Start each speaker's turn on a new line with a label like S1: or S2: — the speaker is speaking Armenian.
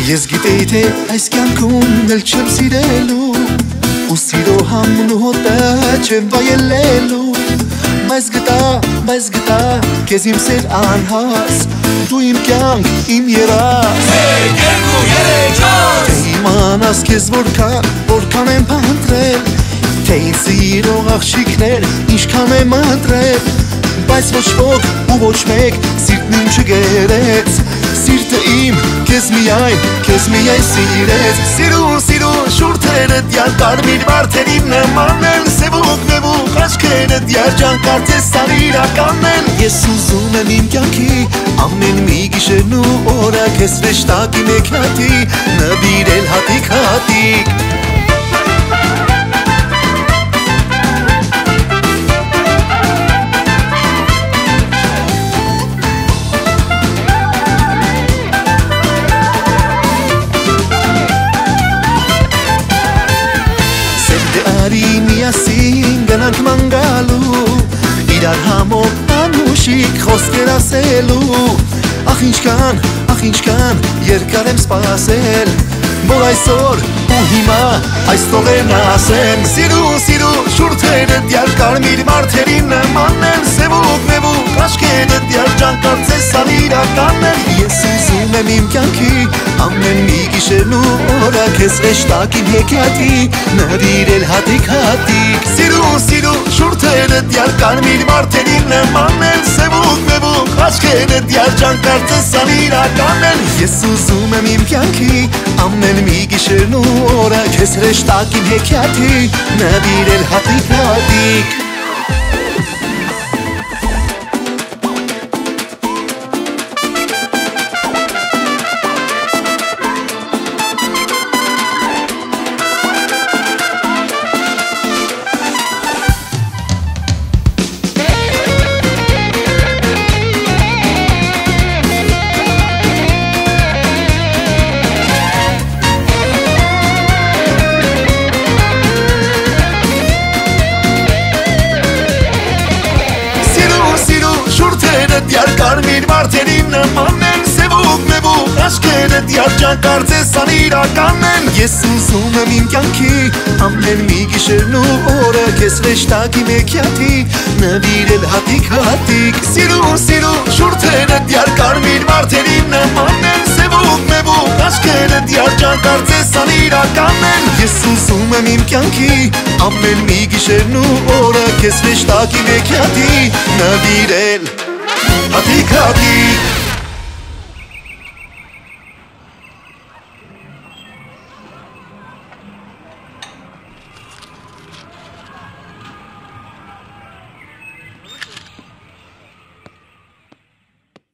S1: Ես գիտեի թե այս կյանքում էլ չեմ սիրելու ու սիրո համն ու հոտը չեմ վայելելու Բայց գտա քեզ իմ սեր անհաս դու իմ կյանք իմ երաս
S2: Մեկ, երկու, երեք, չորս
S1: Թե իմանաս քեզ որքան եմ փնտրել Թե ինձ սիրող աղջիկներ ինչքան եմ ընտրել Բայց ոչ ոք ու ոչ մեկ սիրտն իմ չգերեց Սիրտը իմ քեզ միայն սիրեց Սիրուն շուրթերը դյալ կարմիր վարդերին նման են Սևուկ աչքերը դյալ ջան կարծես սան իրականն են Ես ուզում եմ իմ կյանքի ամեն մի գիշերն ու օրը Քեզ հեշտակի մեքնատի նվիրել հատիկ Միասին գնանք մանգալու Իրար համով անուշիկ խոսքեր ասելու Ախ ինչքան երկար եմ սպասել Որ այսօր ու հիմա այստեղ են ասեմ Սիրուն շուրթերը դյալ կարմիր վարդերին նման են Սևուկ աչքերը դյալ ջան կարծես սան իրականն են Ես ուզում եմ իմ կյանքի ամեն մի գիշերն ու օրը Քեզ հեշտակին հեքիաթի նվիրել հատիկ Սիրուն շուրթերը դյալ կարմիր վարդերին նման են Սևուկ աչքերը դյալ ջան կարծես սան իրականն են Ես ուզում եմ իմ կյանքի ամեն մի գիշերն ու օրը Քեզ հեշտակին հեքիաթի նվիրել հատիկ Դյալ կարմիր վարդերին նման են Սևուկ աչքերը դյալ ջան կարծես սան իրականն են Ես ուզում եմ իմ կյանքի ամեն մի գիշերն ու օրը Քեզ հեշտակի մեքիաթի նվիրել հատիկ Սիրուն շուրթերը դյալ կարմիր վարդերին նման են Սևուկ աչքերը դյալ ջան կարծես սան իրականն են Ես ուզում եմ իմ կյանքի ամեն մի գիշերն ու օրը Քեզ հեշտակի մեքիաթի նվիրել Հատիկ